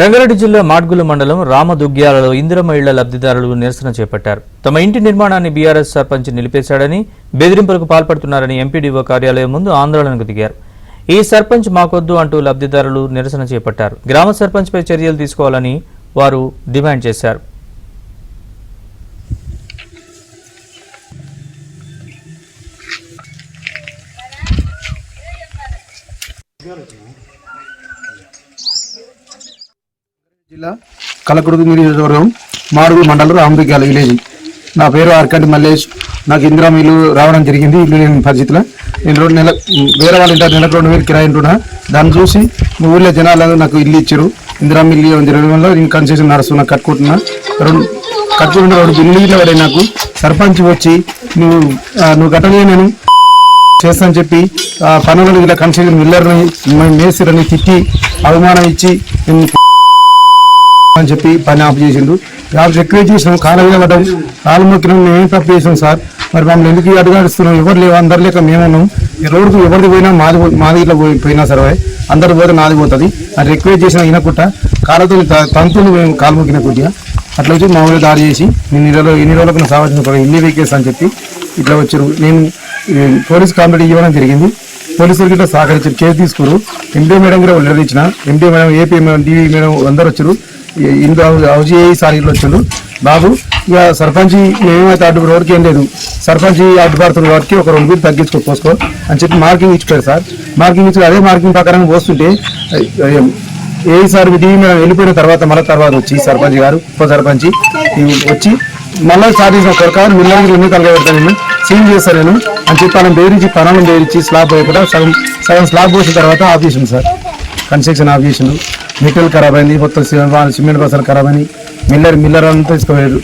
రంగారెడ్డి జిల్లా మాడ్గుల మండలం రామదుగ్గ్యాలలో ఇందిరమ్మ ఇళ్ల లబ్ధిదారులు నిరసన చేపట్టారు. తమ ఇంటి నిర్మాణాన్ని బీఆర్ఎస్ సర్పంచ్ నిలిపేశాడని, బెదిరింపులకు పాల్పడుతున్నారని ఎంపీడీఓ కార్యాలయం ముందు ఆందోళనకు దిగారు. ఈ సర్పంచ్ మాకొద్దు అంటూ లబ్ధిదారులు నిరసన చేపట్టారు. గ్రామ సర్పంచ్పై చర్యలు తీసుకోవాలని వారు డిమాండ్ చేశారు. జిల్లా కలకుర్తి నియోజకవర్గం మాడుగుల మండలం రామదుగ్గ్యాల విలేజ్. నా పేరు ఆర్కంటి మల్లేష్. నాకు ఇందిరా ఇల్లు రావడం జరిగింది. ఇల్లు లేని పరిస్థితిలో నేను 2 నెలలు వేరే వాళ్ళ ఇంటి నెలకు 2000 కిరాయి ఉంటున్నా. దాన్ని చూసి ఊళ్ళో జనాలు నాకు ఇల్లు ఇచ్చారు. ఇందిరా ఇల్లు జరగడం వల్ల నేను కన్సెషన్ నడుస్తున్నా, కట్టుకుంటున్నా. కట్టుకుంటున్న 2 బిల్లులు పడే నాకు సర్పంచ్ వచ్చి నువ్వు కట్టలే నేను చేస్తానని చెప్పి పనులను ఇలా కన్సెషన్ మిల్లర్ని మేస్త్రిని తిట్టి అవమానం ఇచ్చి అని చెప్పి పని ఆఫ్ చేసిండు. జాబ్ రిక్వెస్ట్ చేసినాం, కాలు పడ్డాం, కాలు మొక్కినాం. మేమేం తప్పు చేసాం సార్? మరి మమ్మల్ని ఎందుకు అడుగాడుస్తున్నాం? ఎవరు లేవు, అందరు లేక మేమున్నాం. ఈ రోడ్డుకు ఎవరిది పోయినా మాది ఇట్లా పోయినా సరే అందరు పోతే నాది పోతుంది అని రిక్వెస్ట్ చేసినా వినకుండా కాళ్ళతో తంతులు మేము కాలు మొక్కిన కొద్దిగా అట్లా వచ్చి మా ఊళ్ళో దాడి చేసి నేను ఎన్ని రోజులకు సావచ్చిన ఇల్లు వీకేస్తా అని చెప్పి ఇట్లా వచ్చారు. నేను పోలీస్ కంప్లైంట్ ఇవ్వడం జరిగింది. పోలీసులకి ఇట్లా సహకరించారు, కేసు తీసుకురు. ఎంపీ మేడం కూడా లెటర్ ఇచ్చిన. ఎంపీ మేడం, ఏపీ మేడం, డివి మేడం అందరు వచ్చారు. ఇందులో హౌజీ సార్ ఇల్లు వచ్చాడు. బాబు ఇక సర్పంచ్ ఏమైతే అడ్డు రోడ్కి ఏం లేదు, సర్పంచ్ అడ్డుపడుతున్న వాటికి ఒక 2 వీలు తగ్గించుకోసుకో అని చెప్పి మార్కింగ్ ఇచ్చిపోయారు సార్. మార్కింగ్ ఇచ్చి అదే మార్కింగ్ ప్రకారం పోస్తుంటే సార్ డివి మేడం వెళ్ళిపోయిన తర్వాత వచ్చి సర్పంచ్ గారు ఉప సర్పంచ్ వచ్చి మళ్ళీ స్టార్ట్ చేసిన కొరకారు మిల్లర్కి 2 తలగబెడతాను నేను సీన్ చేస్తాను నేను అని చెప్పి వాళ్ళని బెదిరించి స్లాబ్ పోయకుండా సగం స్లాబ్ పోసిన తర్వాత ఆఫ్ చేసింది సార్. కన్స్ట్రక్షన్ ఆఫ్ చేసిండు. మెటీరియల్ ఖరాబ్ అయింది, మొత్తం సిమెంట్ బస్సులు ఖరాబ్ అయినాయి. మిల్లర్ అంతా తీసుకుపోయారు.